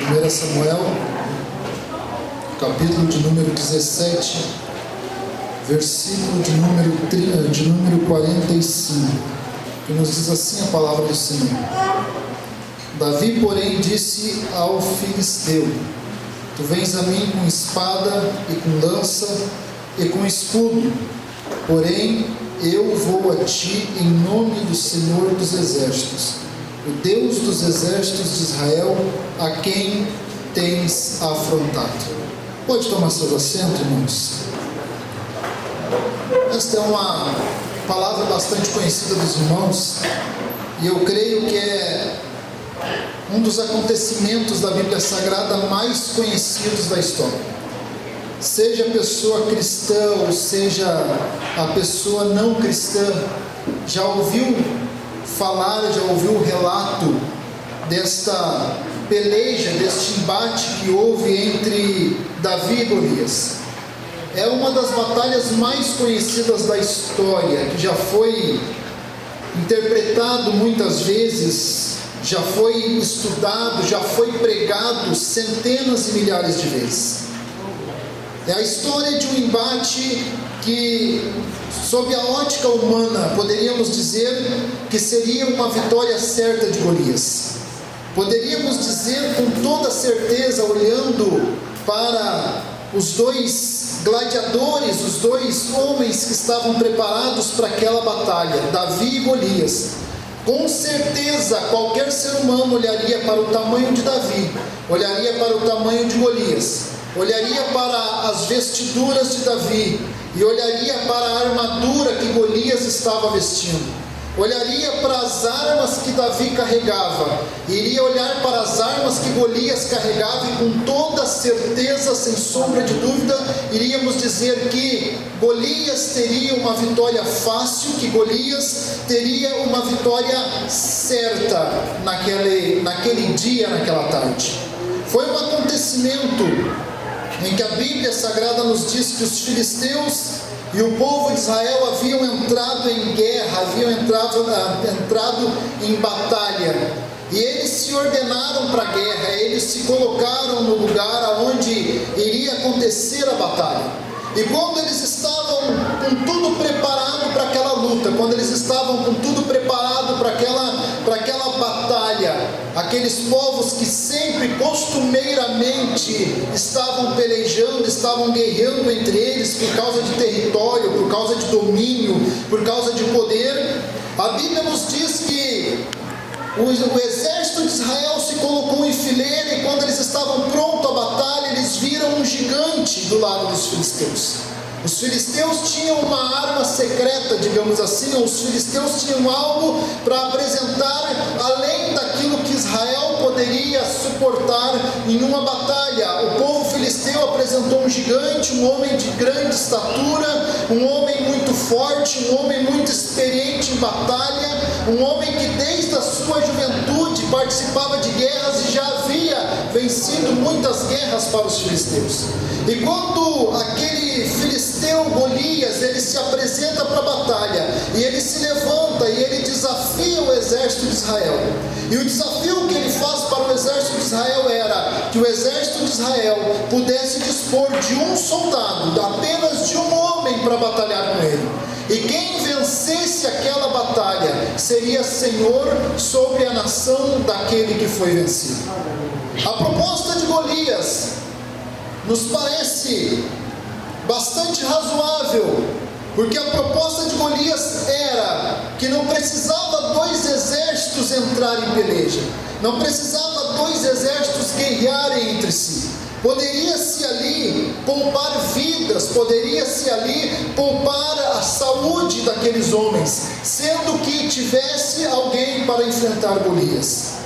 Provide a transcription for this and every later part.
1 Samuel, capítulo de número 17, versículo de número 45, que nos diz assim a palavra do Senhor. Davi, porém, disse ao filisteu: Tu vens a mim com espada e com lança e com escudo, porém eu vou a ti em nome do Senhor dos Exércitos, o Deus dos exércitos de Israel, a quem tens afrontado. Pode tomar seus assentos, irmãos. Esta é uma palavra bastante conhecida dos irmãos, e eu creio que é um dos acontecimentos da Bíblia Sagrada mais conhecidos da história. Seja a pessoa cristã ou seja a pessoa não cristã, já ouviu falar, já ouviu o relato desta peleja, deste embate que houve entre Davi e Golias. É uma das batalhas mais conhecidas da história, que já foi interpretado muitas vezes, já foi estudado, já foi pregado centenas e milhares de vezes. É a história de um embate que, sob a ótica humana, poderíamos dizer que seria uma vitória certa de Golias. Poderíamos dizer com toda certeza, olhando para os dois gladiadores, os dois homens que estavam preparados para aquela batalha, Davi e Golias, com certeza qualquer ser humano olharia para o tamanho de Davi, olharia para o tamanho de Golias, olharia para as vestiduras de Davi e olharia para a armadura que Golias estava vestindo, olharia para as armas que Davi carregava, iria olhar para as armas que Golias carregava e com toda certeza, sem sombra de dúvida, iríamos dizer que Golias teria uma vitória fácil, que Golias teria uma vitória certa naquele dia, naquela tarde. Foi um acontecimento em que a Bíblia Sagrada nos diz que os filisteus e o povo de Israel haviam entrado em guerra, haviam entrado em batalha, e eles se ordenaram para a guerra, eles se colocaram no lugar onde iria acontecer a batalha. E quando eles estavam com tudo preparado para aquela luta, quando eles estavam com tudo preparado para aquela batalha, aqueles povos que sempre, costumeiramente, estavam pelejando, estavam guerreando entre eles por causa de território, por causa de domínio, por causa de poder, a Bíblia nos diz que o exército de Israel se colocou em fileira, e quando eles estavam prontos à batalha, eles viram um gigante do lado dos filisteus. Os filisteus tinham uma arma secreta, digamos assim, ou os filisteus tinham algo para apresentar além daquilo que Israel poderia suportar em uma batalha. O povo filisteu apresentou um gigante, um homem de grande estatura, um homem muito forte, um homem muito experiente em batalha, um homem que desde a sua juventude participava de guerras e já havia vencido muitas guerras para os filisteus. E quando aquele filisteu Golias, ele se apresenta para a batalha, e ele se levanta e ele desafia o exército de Israel. E o desafio que ele faz para o exército de Israel era que o exército de Israel pudesse dispor de um soldado, apenas de um homem para batalhar com ele. E quem vencesse aquela batalha seria senhor sobre a nação daquele que foi vencido. A proposta de Golias nos parece bastante razoável, porque a proposta de Golias era que não precisava dois exércitos entrarem em peleja, não precisava dois exércitos guerrearem entre si. Poderia-se ali poupar vidas, poderia-se ali poupar a saúde daqueles homens, sendo que tivesse alguém para enfrentar Golias.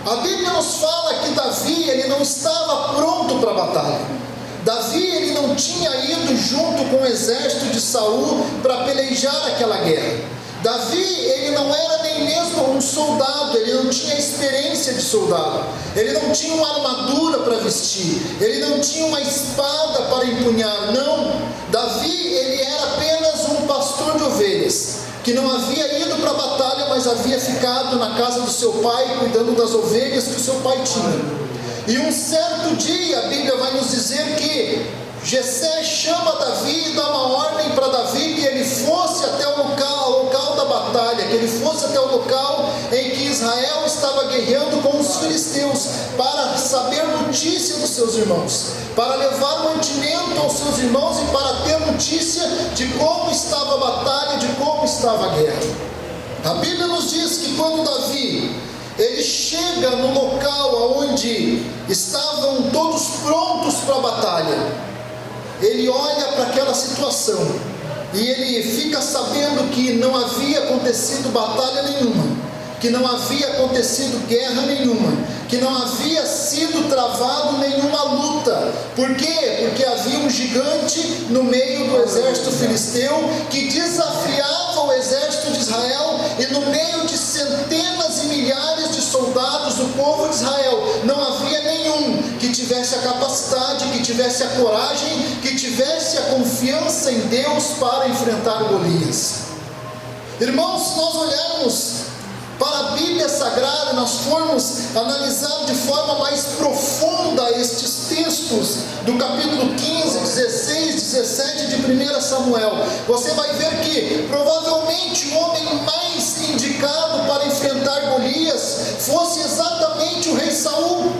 A Bíblia nos fala que Davi, ele não estava pronto para a batalha. Davi, ele não tinha ido junto com o exército de Saul para pelejar aquela guerra. Davi, ele não era nem mesmo um soldado, ele não tinha experiência de soldado, ele não tinha uma armadura para vestir, ele não tinha uma espada para empunhar, não. Davi, ele era apenas um pastor de ovelhas, que não havia ido para a batalha, mas havia ficado na casa do seu pai, cuidando das ovelhas que o seu pai tinha. E um certo dia, a Bíblia vai nos dizer que Jessé chama Davi e dá uma ordem para Davi que ele fosse até o local da batalha, que ele fosse até o local em que Israel estava guerreando com os filisteus, para saber notícia dos seus irmãos, para levar mantimento aos seus irmãos e para ter notícia de como estava a batalha, de como estava a guerra. A Bíblia nos diz que quando Davi ele chega no local onde estavam todos prontos para a batalha, ele olha para aquela situação e ele fica sabendo que não havia acontecido batalha nenhuma, que não havia acontecido guerra nenhuma, que não havia sido travado nenhuma luta. Por quê? Porque havia um gigante no meio do exército filisteu que desafiava o exército de Israel, e no meio de centenas e milhares de soldados do povo de Israel, não havia nenhum que tivesse a capacidade, que tivesse a coragem, que tivesse a confiança em Deus para enfrentar Golias. Irmãos, se nós olharmos para a Bíblia Sagrada, nós formos analisar de forma mais profunda estes textos do capítulo 15, 16, 17 de 1 Samuel, você vai ver que provavelmente o homem mais indicado para enfrentar Golias fosse exatamente o rei Saul,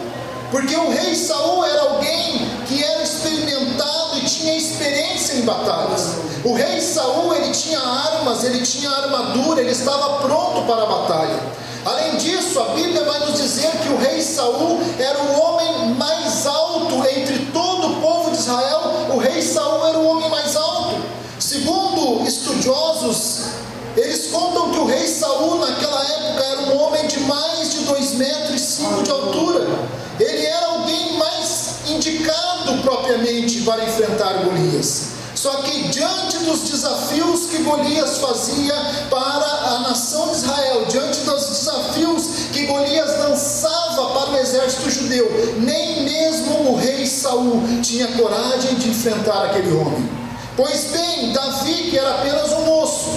porque o rei Saul era alguém que era experimentado e tinha experiência em batalhas. O rei Saul, ele tinha armas, ele tinha armadura, ele estava pronto para a batalha. Além disso, a Bíblia vai nos dizer que o rei Saul era o homem mais alto entre todo o povo de Israel. O rei Saul era o homem mais alto. Segundo estudiosos, eles contam que o rei Saul naquela época era um homem de mais de 2,5 metros de altura. Ele era alguém mais indicado propriamente para enfrentar Golias. Só que diante dos desafios que Golias fazia para a nação de Israel, diante dos desafios que Golias lançava para o exército judeu, nem mesmo o rei Saul tinha coragem de enfrentar aquele homem. Pois bem, Davi, que era apenas um moço,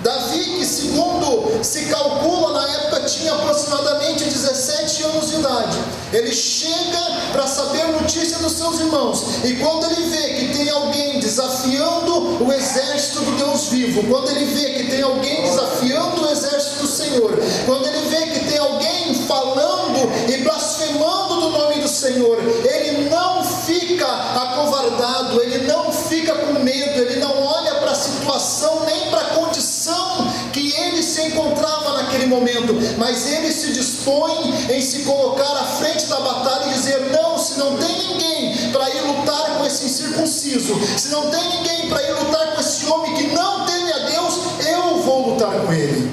Davi, que segundo se calcula na época tinha aproximadamente 17 anos de idade, ele chega para saber notícia dos seus irmãos, e quando ele vê que tem alguém desafiando o exército do Deus vivo, quando ele vê que tem alguém desafiando o exército do Senhor, quando ele vê que tem alguém falando e blasfemando do nome do Senhor, ele não fica acovardado, ele não fica com medo, ele não olha para a situação nem para a condição que ele se encontrava naquele momento, mas ele se dispõe em se colocar à frente da batalha e dizer: não, se não tem ninguém para ir lutar com esse incircunciso, se não tem ninguém para ir lutar com esse homem que não teme a Deus, eu vou lutar com ele.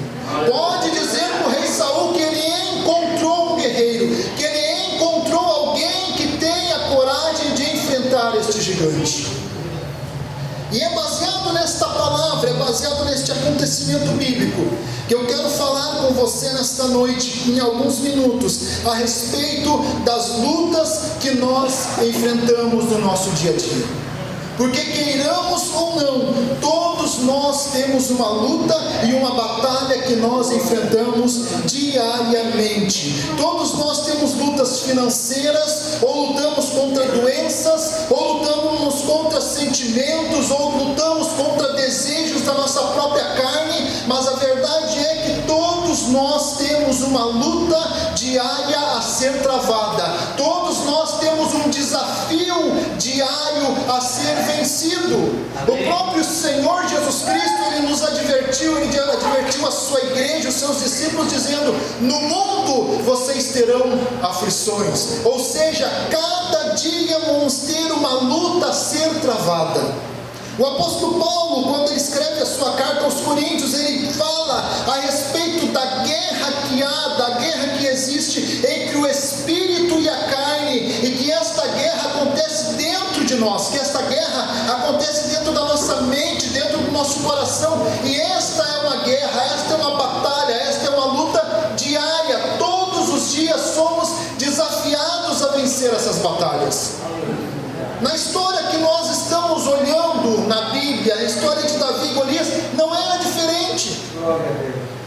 Pode dizer para o rei Saul que ele encontrou um guerreiro, que ele encontrou alguém que tem a coragem de enfrentar este gigante. E é baseado nesta palavra, é baseado neste acontecimento bíblico, que eu quero falar com você nesta noite, em alguns minutos, a respeito das lutas que nós enfrentamos no nosso dia a dia. Porque queiramos ou não, todos nós temos uma luta e uma batalha que nós enfrentamos diariamente. Todos nós temos lutas financeiras, ou lutamos contra doenças, ou lutamos contra sentimentos, ou lutamos contra desejos da nossa própria carne, mas a verdade é que todos nós temos uma luta diária a ser travada. Todos nós temos um desafio diário a ser vencido. O próprio Senhor Jesus Cristo, ele nos advertiu, ele advertiu a sua igreja, os seus discípulos, dizendo: no mundo vocês terão aflições. Ou seja, cada dia vamos ter uma luta a ser travada. O apóstolo Paulo, quando ele escreve a sua carta aos Coríntios, ele fala a respeito da guerra que há, da guerra que existe entre o espírito e a carne, e que esta guerra acontece dentro de nós, que esta guerra acontece dentro da nossa mente, dentro do nosso coração, e esta é uma guerra, esta é uma batalha, esta é uma luta diária. Todos os dias somos desafiados a vencer essas batalhas. Na história que nós estamos olhando na Bíblia, a história de Davi e Golias não era diferente.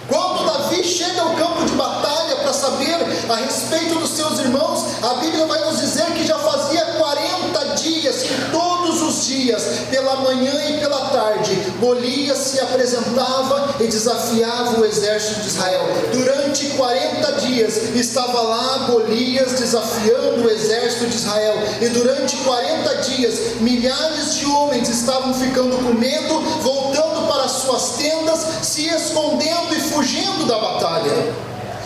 Quando Davi chega ao campo de batalha para saber a respeito dos seus irmãos, a Bíblia vai nos dizer que já fazia 40 dias que todos os dias, pela manhã e pela tarde, Golias se apresentava e desafiava o exército de Israel. Durante 40 dias estava lá Golias desafiando o exército de Israel, e durante 40 dias milhares de homens estavam ficando com medo, voltando para suas tendas, se escondendo e fugindo da batalha.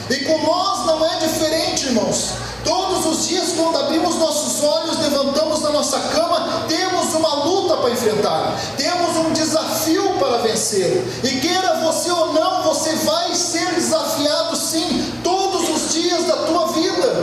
E com nós não é diferente, irmãos. Todos os dias, quando abrimos nossos olhos, levantamos da nossa cama, temos uma luta para enfrentar, temos um desafio para vencer, e queira você ou não, você vai ser desafiado sim, todos os dias da tua vida.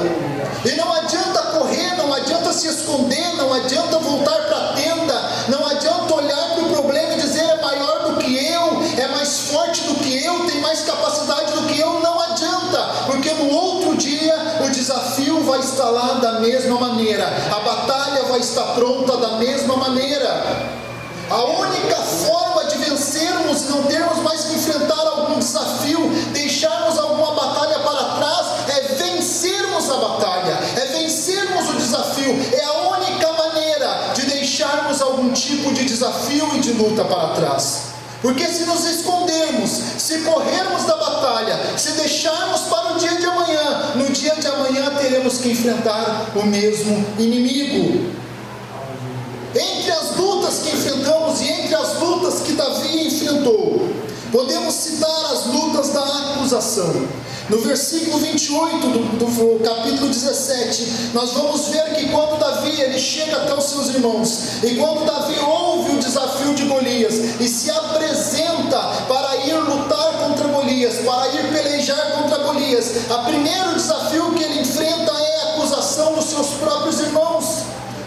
E não adianta correr, não adianta se esconder, não adianta voltar para a tenda, não adianta olhar para o problema e dizer é maior do que eu, é mais forte do que eu, tem mais capacidade do que eu. Não adianta, porque no outro dia o desafio vai estar lá da mesma maneira, a batalha vai estar pronta da mesma maneira. A única forma de vencermos e não termos mais que enfrentar algum desafio, deixarmos alguma batalha para trás, é vencermos a batalha, é vencermos o desafio. É a única maneira de deixarmos algum tipo de desafio e de luta para trás. Porque se nos escondermos, se corrermos da batalha, se deixarmos para o dia de amanhã, no dia de amanhã teremos que enfrentar o mesmo inimigo. Entre as lutas que enfrentamos e entre as lutas que Davi enfrentou, podemos citar as lutas da acusação. No versículo 28 do capítulo 17, nós vamos ver que quando Davi ele chega até os seus irmãos, e quando Davi ouve o desafio de Golias e se apresenta para ir lutar contra Golias, para ir pelejar contra Golias, o primeiro desafio que ele enfrenta é a acusação dos seus próprios irmãos,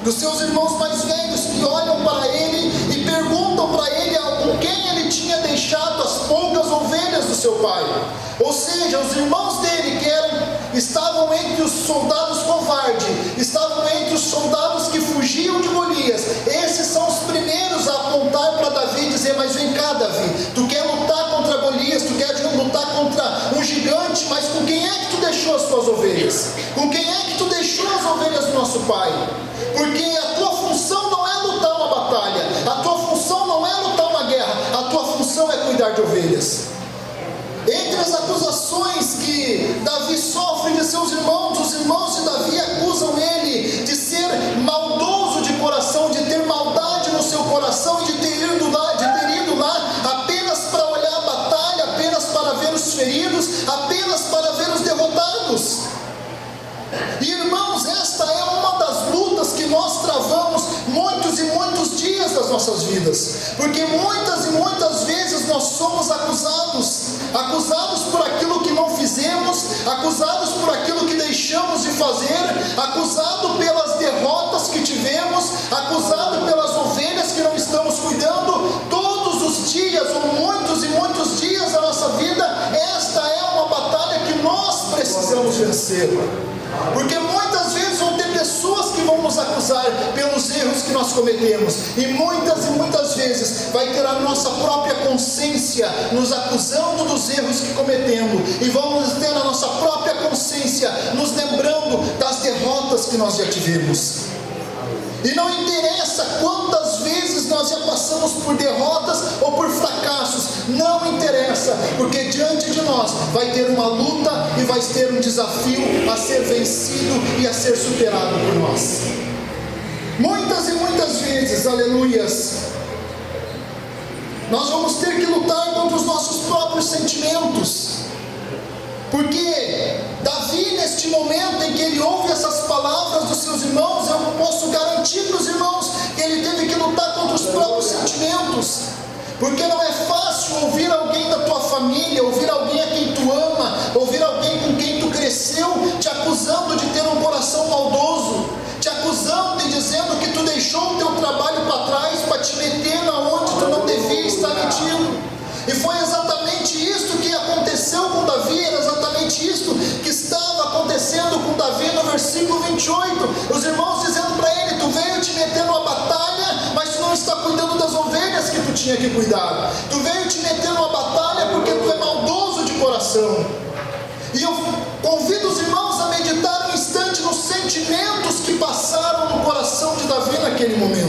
dos seus irmãos mais velhos, que olham para ele e perguntam para ele com quem ele tinha deixado as poucas ovelhas do seu pai. Ou seja, os irmãos dele estavam entre os soldados covardes, estavam entre os soldados que fugiam de Golias. Esses são os primeiros a apontar para Davi e dizer: mas vem cá, Davi, tu quer lutar contra Golias, tu quer lutar contra um gigante, mas com quem é que tu deixou as tuas ovelhas? Com quem é que tu deixou as ovelhas do nosso pai? Porque a tua função não é lutar uma batalha, a tua função não é lutar uma guerra, a tua função é cuidar de ovelhas. Entre as acusações que Davi sofre de seus irmãos, os irmãos de Davi acusam ele de ser maldoso de coração, de ter maldade no seu coração e de ter ido lá apenas para olhar a batalha, apenas para ver os feridos, apenas para ver os derrotados. E irmãos, esta é uma das lutas que nós travamos muitos e muitos dias das nossas vidas, porque muitas e muitas vezes nós somos acusados por aquilo que não fizemos, acusados por aquilo que deixamos de fazer, acusado pelas derrotas que tivemos, acusado pelas ovelhas que não estamos cuidando. Todos os dias, ou muitos e muitos dias da nossa vida, esta é uma batalha que nós precisamos vencer. Porque muitas vezes vão ter pessoas que vão nos acusar pelos erros que nós cometemos, e muitas vezes vai ter a nossa própria consciência nos acusando dos erros que cometemos, e vamos ter a nossa própria consciência nos lembrando das derrotas que nós já tivemos. E não interessa quantas vezes nós já passamos por derrotas ou por fracassos, não interessa, porque diante de nós vai ter uma luta e vai ter um desafio a ser vencido e a ser superado por nós. Muitas e muitas vezes, aleluias, nós vamos ter que lutar contra os nossos próprios sentimentos, porque Davi, neste momento em que ele ouve essas palavras dos seus irmãos, eu posso garantir para os irmãos que ele teve que lutar contra os próprios sentimentos, porque não é fácil ouvir alguém da tua família, ouvir alguém a quem tu ama, ouvir alguém com quem tu cresceu, te acusando de ter um coração maldoso, te acusando e dizendo que tu deixou o teu trabalho para trás para te meter na onde tu não devia estar metido. E foi exatamente isso que aconteceu com Davi, era exatamente isso que estava acontecendo com Davi no versículo 28. Os irmãos dizendo para ele: tu veio te meter numa batalha, mas tu não está cuidando das ovelhas que tu tinha que cuidar. Tu veio te meter numa batalha porque tu é maldoso de coração. E eu convido sentimentos que passaram no coração de Davi naquele momento.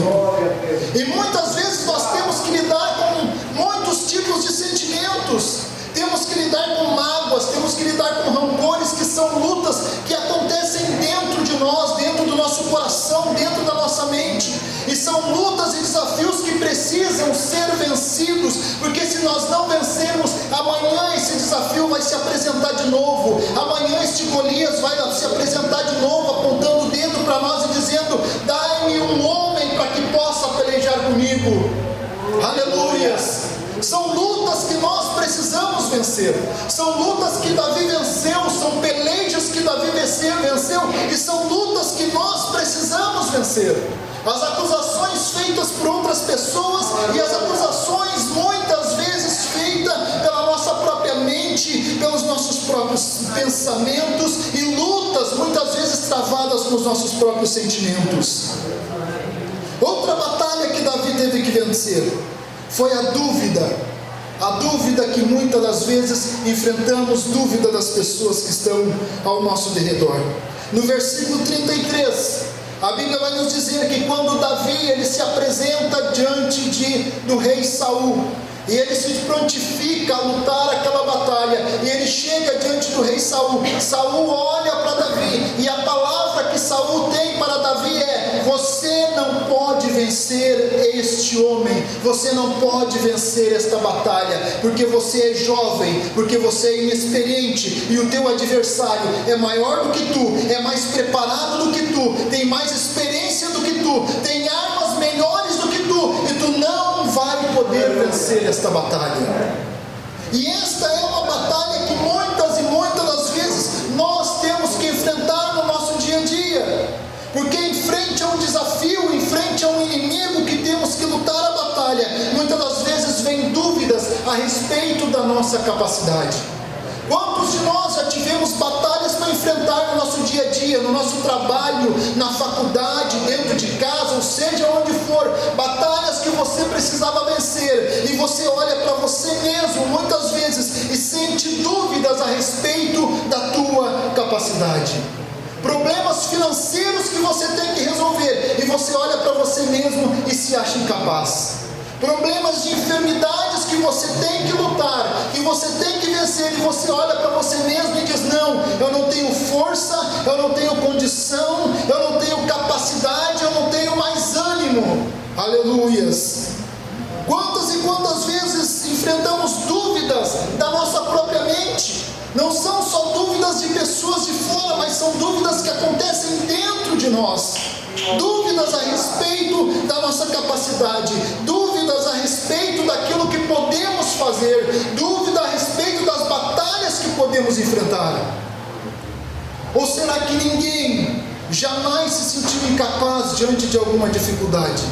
E muitas vezes nós temos que lidar com muitos tipos de sentimentos. Temos que lidar com mágoas, temos que lidar com rancores, que são lutas que acontecem dentro de nós, dentro do nosso coração, dentro da nossa mente. E são lutas e desafios que precisam ser vencidos, porque se nós não vencermos, amanhã esse desafio vai se apresentar de novo. Amanhã este Golias vai se apresentar de novo, apontando o dedo para nós e dizendo: dai-me um homem para que possa pelejar comigo. Aleluias! São lutas que nós precisamos vencer. São lutas que Davi venceu, são pelejas que Davi venceu, e são lutas que nós precisamos vencer. As acusações feitas por outras pessoas e as acusações muitas vezes feitas pela nossa própria mente, pelos nossos próprios pensamentos, e lutas muitas vezes travadas com os nossos próprios sentimentos. Outra batalha que Davi teve que vencer foi a dúvida que muitas das vezes enfrentamos, dúvida das pessoas que estão ao nosso derredor. No versículo 33, a Bíblia vai nos dizer que quando Davi ele se apresenta diante do rei Saul, e ele se prontifica a lutar aquela batalha, e ele chega diante do rei Saul. Saul olha para Davi, e a palavra que Saul tem para Davi é: você não pode vencer este homem, você não pode vencer esta batalha, porque você é jovem, porque você é inexperiente, e o teu adversário é maior do que tu, é mais preparado do que tu, tem mais experiência do que tu, tem armas melhores do que tu, e tu não vai poder vencer esta batalha. E esta é uma batalha que muitas e muitas das vezes nós temos que enfrentar no nosso dia a dia, porque em frente a um desafio, em frente a um inimigo que temos que lutar a batalha, muitas das vezes vem dúvidas a respeito da nossa capacidade. Quantos de nós já tivemos batalhas para enfrentar no nosso dia a dia, no nosso trabalho, na faculdade, dentro de casa, ou seja, onde for, batalhas que você precisava vencer, e você olha para você mesmo, muitas vezes, e sente dúvidas a respeito da tua capacidade. Problemas financeiros que você tem que resolver, e você olha para você mesmo e se acha incapaz. Problemas de enfermidades que você tem que lutar, que você tem que vencer, e você olha para você mesmo e diz: não, eu não tenho força, eu não tenho condição, eu não tenho capacidade, eu não tenho mais ânimo. Aleluias! Quantas e quantas vezes enfrentamos dúvidas da nossa própria mente? Não são só dúvidas de pessoas de fora, mas são dúvidas que acontecem dentro de nós. Dúvidas a respeito da nossa capacidade, dúvidas a respeito daquilo que podemos fazer, dúvida a respeito das batalhas que podemos enfrentar. Ou será que ninguém jamais se sentiu incapaz diante de alguma dificuldade?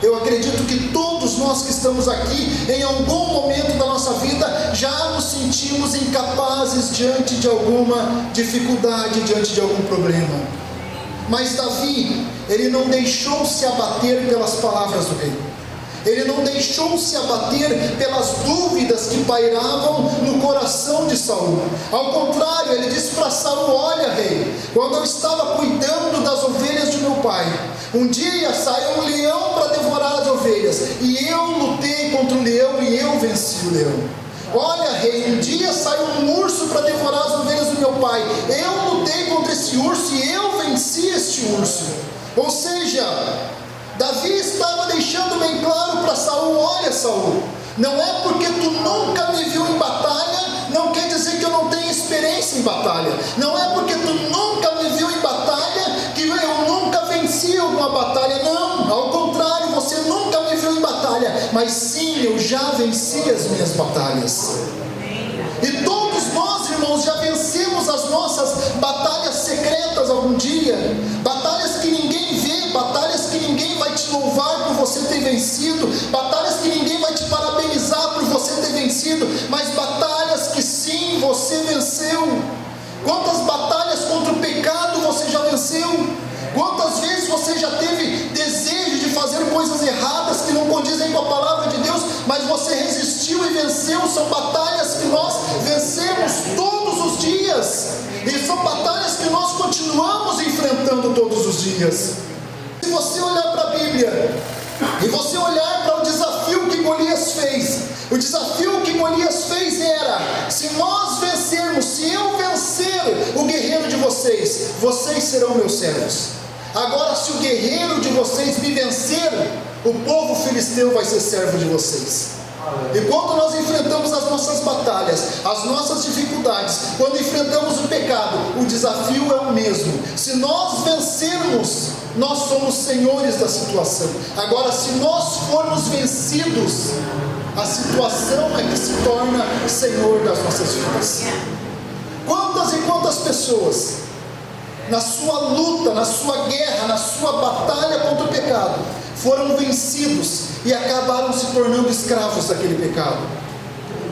Eu acredito que todos nós que estamos aqui, em algum momento da nossa vida, já nos sentimos incapazes diante de alguma dificuldade, diante de algum problema. Mas Davi, ele não deixou-se abater pelas palavras do rei. Ele não deixou-se abater pelas dúvidas que pairavam no coração de Saul. Ao contrário, ele disse para Saul: olha, rei, quando eu estava cuidando das ovelhas de meu pai, um dia saiu um leão para devorar as ovelhas, e eu lutei contra o leão e eu venci o leão. Olha, rei, um dia saiu um urso para devorar as ovelhas do meu pai, eu lutei contra esse urso e eu venci este urso. Ou seja, Davi estava deixando bem claro para Saul: olha, Saul, não é porque tu nunca me viu em batalha, não quer dizer que eu não tenho experiência em batalha. Não é porque tu nunca me viu em batalha que eu nunca venci alguma batalha. Não, ao contrário, você nunca me viu em batalha, mas sim, eu já venci as minhas batalhas. E todos nós, irmãos, já vencemos as nossas batalhas secretas algum dia, batalhas que ninguém vê, batalhas que ninguém vai te louvar por você ter vencido, batalhas que ninguém vai te parabenizar por você ter vencido, mas batalhas que sim, você venceu. Quantas batalhas contra o pecado você já venceu? Quantas vezes você já teve desejo de fazer coisas erradas que não condizem com a palavra de Deus, mas você resistiu e venceu? São batalhas que nós vencemos todos os dias, e são batalhas que que nós continuamos enfrentando todos os dias. Se você olhar para a Bíblia e você olhar para o desafio que Golias fez, o desafio que Golias fez era: se nós vencermos, se eu vencer o guerreiro de vocês, vocês serão meus servos. Agora, se o guerreiro de vocês me vencer, o povo filisteu vai ser servo de vocês. E quando nós enfrentamos as nossas batalhas, as nossas dificuldades, quando enfrentamos o pecado, o desafio é o mesmo. Se nós vencermos, nós somos senhores da situação. Agora, se nós formos vencidos, a situação é que se torna senhor das nossas vidas. Quantas e quantas pessoas, na sua luta, na sua guerra, na sua batalha contra o pecado, foram vencidos e acabaram se tornando escravos daquele pecado?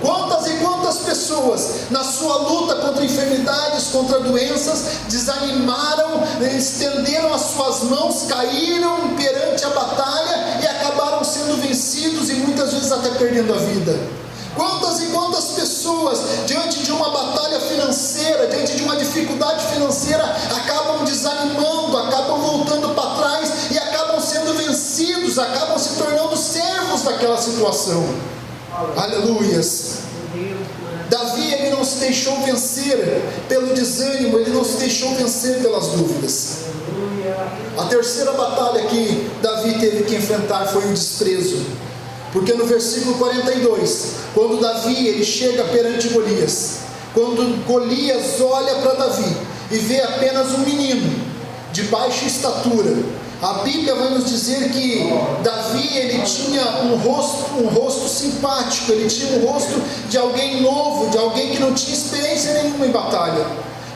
Quantas e quantas pessoas, na sua luta contra enfermidades, contra doenças, desanimaram, estenderam as suas mãos, caíram perante a batalha e acabaram sendo vencidos e muitas vezes até perdendo a vida? Quantas e quantas pessoas, diante de uma batalha financeira, diante de uma dificuldade financeira, acabam desanimando, acabam voltando para trás e acabam sendo vencidos, acabam se tornando servos daquela situação? Aleluias! Davi, ele não se deixou vencer pelo desânimo, ele não se deixou vencer pelas dúvidas. A terceira batalha que Davi teve que enfrentar foi o desprezo. Porque no versículo 42, quando Davi ele chega perante Golias, quando Golias olha para Davi e vê apenas um menino de baixa estatura, a Bíblia vai nos dizer que Davi ele tinha um rosto simpático, ele tinha um rosto de alguém novo, de alguém que não tinha experiência nenhuma em batalha.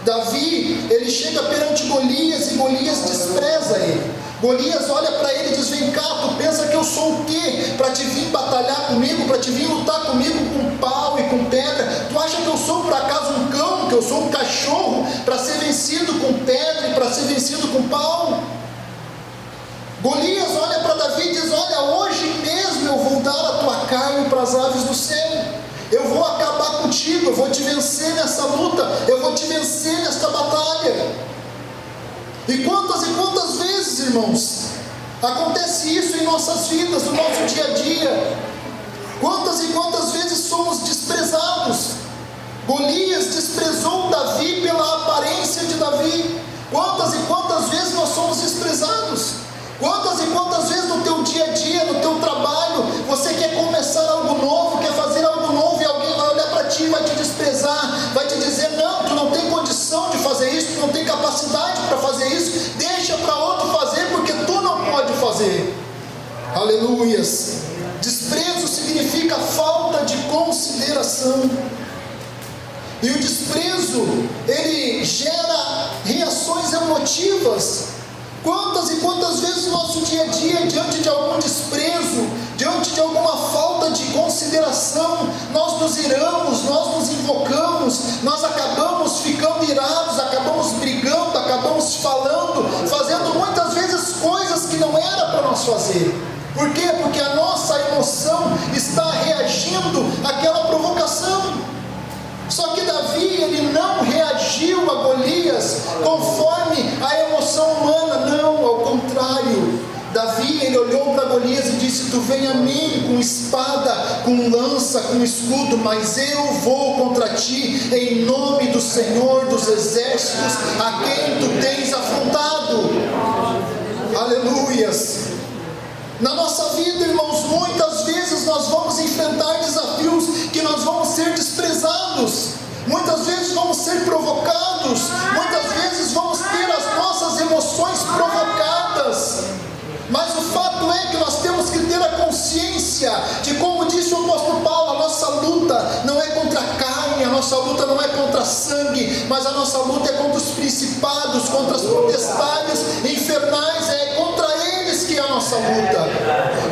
Davi, ele chega perante Golias e Golias despreza ele. Golias olha para ele e diz: vem cá, tu pensa que eu sou o quê? Para te vir batalhar comigo, para te vir lutar comigo com pau e com pedra? Tu acha que eu sou por acaso um cão, que eu sou um cachorro para ser vencido com pedra e para ser vencido com pau? Golias olha para Davi e diz: olha, hoje mesmo eu vou dar a tua carne para as aves do céu. Eu vou acabar contigo, eu vou te vencer nessa luta, eu vou te vencer nesta batalha. E quantas vezes, irmãos, acontece isso em nossas vidas, no nosso dia a dia? Quantas e quantas vezes somos desprezados? Golias desprezou Davi pela aparência de Davi. Quantas e quantas vezes nós somos desprezados? Quantas e quantas vezes no teu dia a dia, no teu trabalho, você quer começar algo novo, quer fazer algo novo e alguém vai olhar para ti e vai te desprezar, vai te dizer: não, tu não tem condição de fazer isso, tu não tem capacidade para fazer isso, deixa para outro fazer porque tu não pode fazer. Aleluias! Desprezo significa falta de consideração. E o desprezo, ele gera reações emotivas. Quantas e quantas vezes no nosso dia a dia, diante de algum desprezo, diante de alguma falta de consideração, nós nos iramos, nós nos invocamos, nós acabamos ficando irados, acabamos brigando, acabamos falando, fazendo muitas vezes coisas que não era para nós fazer. Por quê? Porque a nossa emoção está reagindo àquela provocação. Só que Davi, ele não reagiu a Golias conforme a emoção humana, não, ao contrário. Davi, ele olhou para Golias e disse: tu vem a mim com espada, com lança, com escudo, mas eu vou contra ti em nome do Senhor dos exércitos, a quem tu tens afrontado. Aleluias! Na nossa vida, irmãos, muitas vezes nós vamos enfrentar desafios que nós vamos ser desprezados, muitas vezes vamos ser provocados, muitas vezes vamos ter as nossas emoções provocadas. Mas o fato é que nós temos que ter a consciência de, como disse o apóstolo Paulo, a nossa luta não é contra a carne, a nossa luta não é contra sangue, mas a nossa luta é contra os principados, contra as potestades infernais, é contra eles que é a nossa luta.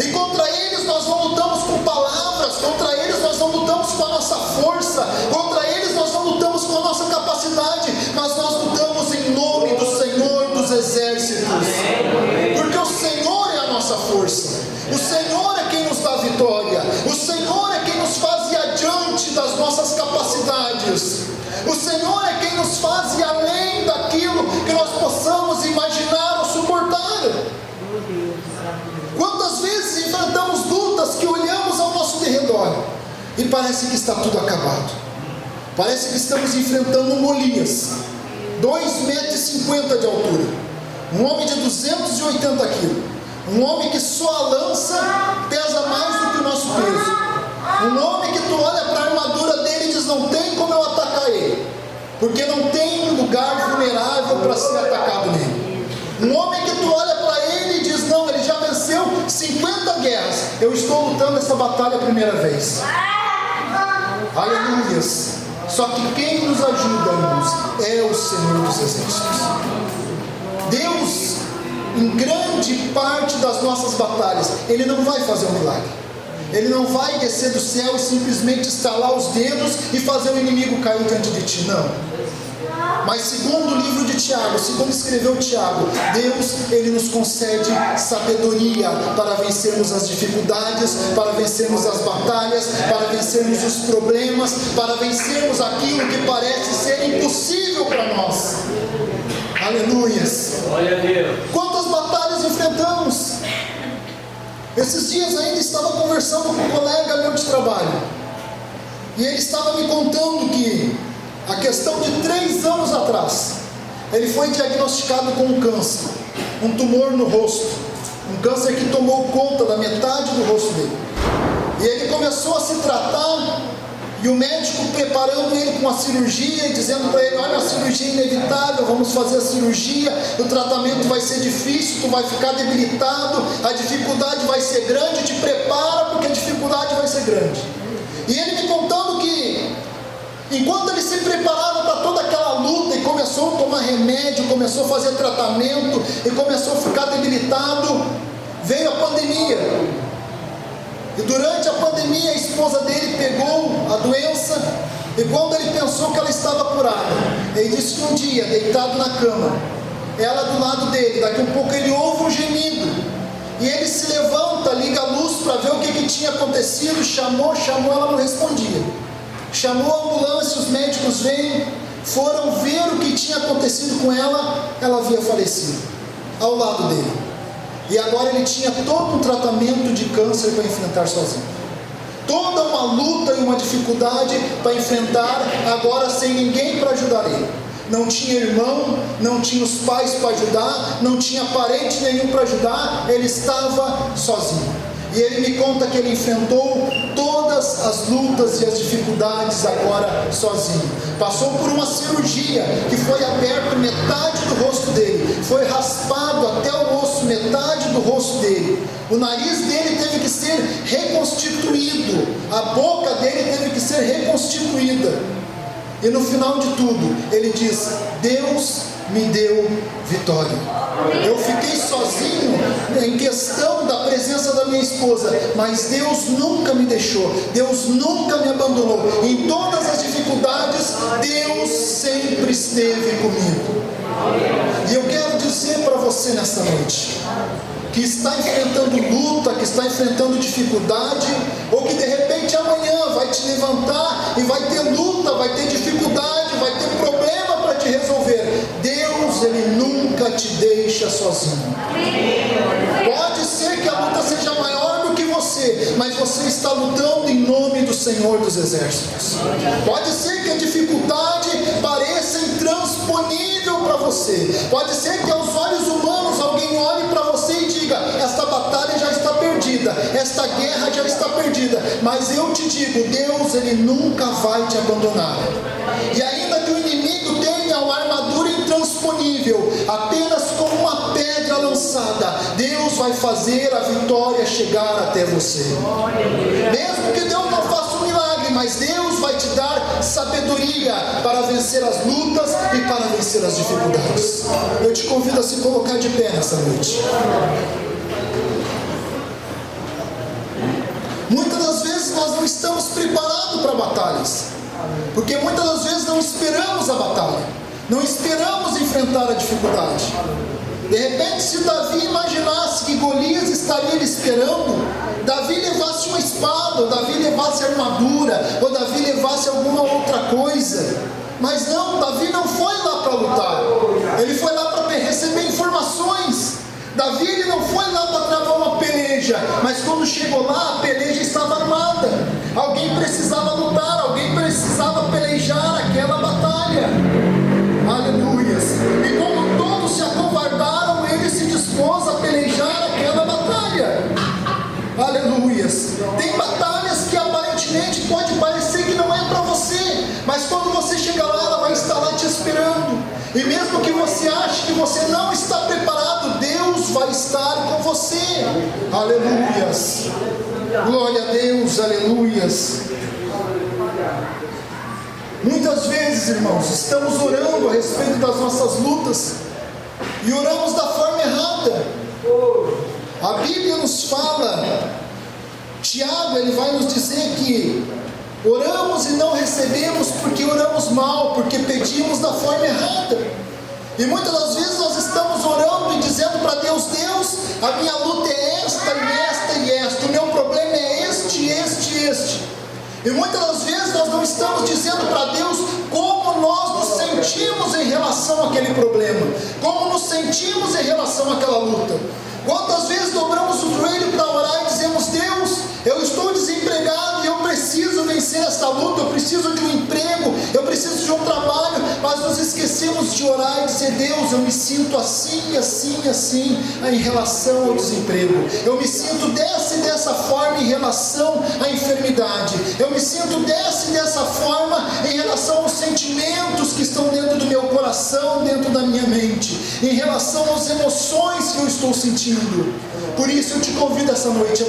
E contra eles nós não lutamos com palavras, contra eles nós não lutamos com a nossa força, contra eles nós não lutamos com a nossa capacidade, mas nós lutamos em nome do Senhor dos exércitos. Porque o Senhor é a nossa força, o Senhor é quem nos dá vitória, o Senhor é quem nos faz ir adiante das nossas capacidades, o Senhor é quem nos faz ir além daquilo Quantas vezes enfrentamos lutas que olhamos ao nosso derredor e parece que está tudo acabado. Parece que estamos enfrentando um Golias, 2,50 metros de altura, um homem de 280 quilos, um homem que só a lança pesa mais do que o nosso peso, um homem que tu olha para a armadura dele e diz: não tem como eu atacar ele, porque não tem lugar vulnerável para ser atacado nele. Um homem que tu olha para ele e diz: não, ele já venceu 50 guerras, eu estou lutando essa batalha a primeira vez. Aleluias. Só que quem nos ajuda, irmãos, é o Senhor dos Exércitos. Deus, em grande parte das nossas batalhas, Ele não vai fazer um milagre. Ele não vai descer do céu e simplesmente estalar os dedos e fazer o inimigo cair diante de ti, não. Mas segundo o livro de Tiago, segundo escreveu Tiago, Deus, Ele nos concede sabedoria para vencermos as dificuldades, para vencermos as batalhas, para vencermos os problemas, para vencermos aquilo que parece ser impossível para nós. Aleluias. Glória a Deus. Quantas batalhas enfrentamos? Esses dias ainda estava conversando com um colega meu de trabalho, e ele estava me contando que a questão de 3 anos atrás, ele foi diagnosticado com um câncer, um tumor no rosto, um câncer que tomou conta da metade do rosto dele. E ele começou a se tratar, e o médico preparando ele com a cirurgia, e dizendo para ele: olha, a cirurgia é inevitável, vamos fazer a cirurgia, o tratamento vai ser difícil, tu vai ficar debilitado, a dificuldade vai ser grande, te prepara porque a dificuldade vai ser grande. E ele me contando que enquanto ele se preparava para toda aquela luta e começou a tomar remédio, começou a fazer tratamento e começou a ficar debilitado, veio a pandemia. E durante a pandemia a esposa dele pegou a doença, e quando ele pensou que ela estava curada, ele disse que um dia, deitado na cama, ela do lado dele, daqui a um pouco ele ouve um gemido, e ele se levanta, liga a luz para ver o que tinha acontecido, chamou, ela não respondia. Chamou a ambulância, os médicos veio, foram ver o que tinha acontecido com ela, ela havia falecido, ao lado dele. E agora ele tinha todo um tratamento de câncer para enfrentar sozinho. Toda uma luta e uma dificuldade para enfrentar, agora sem ninguém para ajudar ele. Não tinha irmão, não tinha os pais para ajudar, não tinha parente nenhum para ajudar, ele estava sozinho. E ele me conta que ele enfrentou todas as lutas e as dificuldades agora sozinho. Passou por uma cirurgia que foi aberto metade do rosto dele, foi raspado até o osso metade do rosto dele. O nariz dele teve que ser reconstituído, a boca dele teve que ser reconstituída. E no final de tudo, ele diz: Deus me deu vitória. Eu fiquei sozinho em questão da presença da minha esposa, mas Deus nunca me deixou, Deus nunca me abandonou. Em todas as dificuldades, Deus sempre esteve comigo. E eu quero dizer para você nesta noite, que está enfrentando luta, que está enfrentando dificuldade, ou que de repente amanhã vai te levantar e vai ter luta, vai ter dificuldade, vai ter problema para te resolver. Deus, Ele nunca te deixa sozinho. Pode ser que a luta seja maior do que você, mas você está lutando em nome do Senhor dos Exércitos. Pode ser que a dificuldade pareça intransponível para você. Pode ser que aos olhos humanos alguém olhe para você e diga: esta batalha já está perdida, esta guerra já está perdida. Mas eu te digo, Deus, Ele nunca vai te abandonar. E ainda que o inimigo tenha uma armadura intransponível, apenas como uma pedra lançada, Deus vai fazer a vitória chegar até você. Mesmo que Deus não faça um milagre, mas Deus vai te dar sabedoria para vencer as lutas e para vencer as dificuldades. Eu te convido a se colocar de pé nessa noite. Muitas das vezes nós não estamos preparados para batalhas, porque muitas das vezes não esperamos a batalha, não esperamos enfrentar a dificuldade. De repente, se Davi imaginasse que Golias estaria ele esperando, Davi levasse uma espada, ou Davi levasse armadura, ou Davi levasse alguma outra coisa. Mas não, Davi não foi lá para lutar, ele foi lá para receber informações. Davi ele não foi travar uma peleja, mas quando chegou lá, a peleja estava armada. Alguém precisava lutar, alguém precisava pelejar aquela batalha. Aleluias. E como todos se acovardaram, ele se dispôs a pelejar aquela batalha. Aleluias. Tem batalhas que aparentemente pode parecer que não é para você, mas quando você chegar lá, ela vai estar lá te esperando. E mesmo que você ache que você não está preparado, Deus vai estar com você. Aleluias. Glória a Deus, aleluias. Muitas vezes, irmãos, estamos orando a respeito das nossas lutas e oramos da forma errada. A Bíblia nos fala, Tiago, ele vai nos dizer que oramos e não recebemos porque oramos mal, porque pedimos da forma errada. E muitas das vezes nós estamos orando e dizendo para Deus: Deus, a minha luta é esta e esta e esta, o meu problema é este, este e este. E muitas das vezes nós não estamos dizendo para Deus como nós nos sentimos em relação àquele problema, como nos sentimos em relação àquela luta. Quantas vezes dobramos o joelho para orar e dizemos: Deus, eu estou desempregado e eu preciso vencer esta luta, eu preciso de um emprego, eu preciso de um trabalho, mas nos esquecemos de orar e dizer: Deus, eu me sinto assim, assim, assim em relação ao desemprego, eu me sinto dessa e dessa forma em relação à enfermidade, eu me sinto dessa e dessa forma em relação aos sentimentos que estão dentro do meu coração, dentro da minha mente, em relação às emoções que eu estou sentindo. Por isso eu te convido essa noite,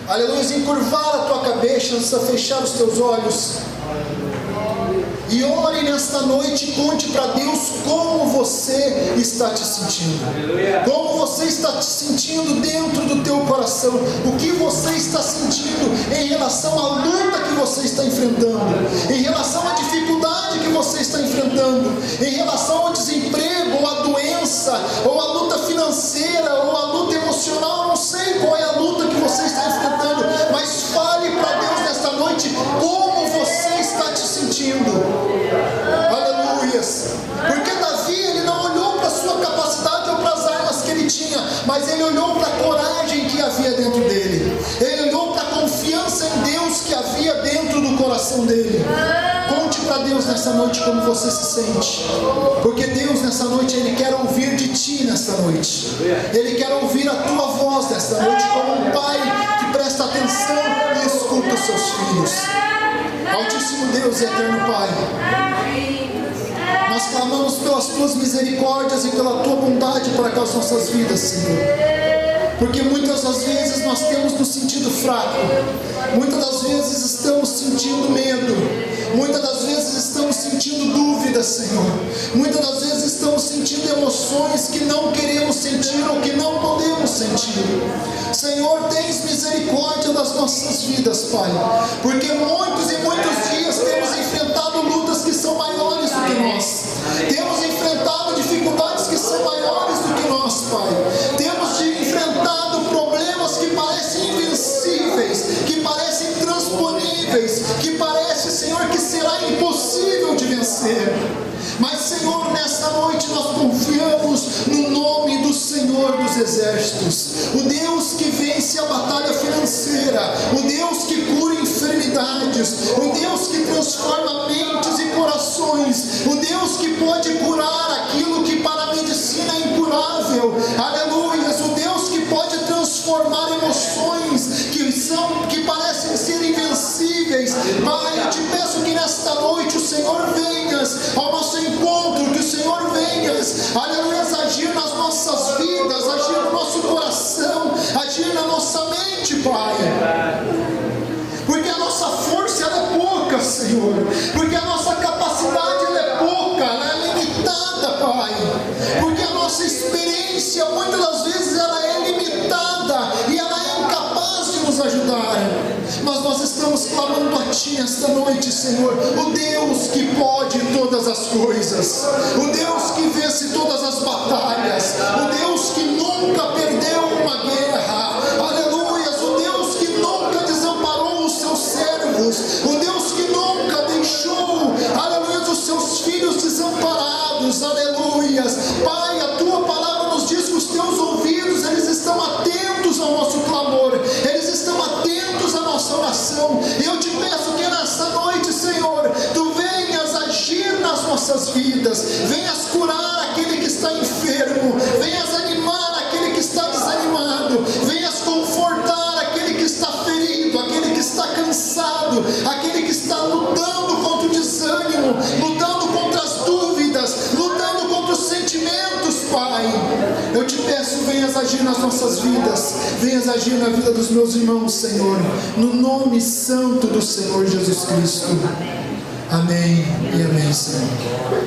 aleluia, encurvar a tua cabeça, a fechar os teus olhos e ore nesta noite. Conte para Deus como você está te sentindo, como você está te sentindo dentro do teu coração, o que você está sentindo em relação à luta que você está enfrentando, em relação à dificuldade que você está enfrentando, em relação ao desemprego, ou à doença, ou à luta financeira, ou à luta emocional. Não sei qual é a luta que você está enfrentando, mas fale para Deus nesta noite como você está te sentindo. Aleluias. Porque Davi, ele não olhou para a sua capacidade ou para as armas que ele tinha, mas ele olhou para a coragem que havia dentro dele, ele olhou para a confiança em Deus que havia dentro do coração dele. Conte para Deus nessa noite como você se sente, porque Deus nessa noite, Ele quer ouvir de ti nesta noite, Ele quer ouvir a tua voz nesta noite, como um pai que presta atenção e escuta os seus filhos. Altíssimo Deus e eterno Pai, nós clamamos pelas tuas misericórdias e pela tua bondade para com as nossas vidas, Senhor, porque muitas das vezes nós temos nos sentido fraco, muitas das vezes estamos sentindo medo, muitas das vezes estamos sentindo dúvidas, Senhor, muitas das vezes estamos sentindo emoções que não queremos sentir ou que não podemos sentir. Senhor, tens misericórdia das nossas vidas, Pai, porque muitos e muitos dias temos enfrentado lutas que são maiores do que nós, temos enfrentado dificuldades que são maiores do que nós, Pai, temos enfrentado problemas que parecem invencíveis, que parecem intransponíveis, que parece, Senhor, que será impossível de vencer. Mas, Senhor, nesta noite nós confiamos no nome do Senhor dos Exércitos, o Deus que vence a batalha financeira, o Deus que cura enfermidades, o Deus que transforma mentes e corações, o Deus que pode curar aquilo que para a medicina é incurável. Aleluia, o Deus que pode transformar emoções que parecem ser invencíveis. Pai, eu te peço que nesta noite o Senhor venhas ao nosso encontro, que o Senhor venhas, aleluia, agir nas nossas vidas, agir no nosso coração, agir na nossa mente, Pai, porque a nossa força ela é pouca, Senhor, porque a nossa capacidade ela é pouca, ela é limitada, Pai, porque a nossa experiência muitas das vezes ela é limitada e ela é incapaz de nos ajudar. Mas nós estamos clamando a Ti esta noite, Senhor, o Deus que pode todas as coisas, o Deus que vence todas as batalhas, o Deus que nunca perdeu uma guerra, aleluia, o Deus que nunca desamparou os seus servos, o Deus que nunca deixou, aleluia, os seus filhos desamparados, aleluia. Pai, a Tua palavra nos diz que os Teus ouvidos, eles estão atentos nossas vidas, venhas curar aquele que está enfermo, venhas animar aquele que está desanimado, venhas confortar aquele que está ferido, aquele que está cansado, aquele que está lutando contra o desânimo, lutando contra as dúvidas, lutando contra os sentimentos, Pai. Eu te peço, venhas agir nas nossas vidas, venhas agir na vida dos meus irmãos, Senhor, no nome santo do Senhor Jesus Cristo. Amém e amém, Senhor.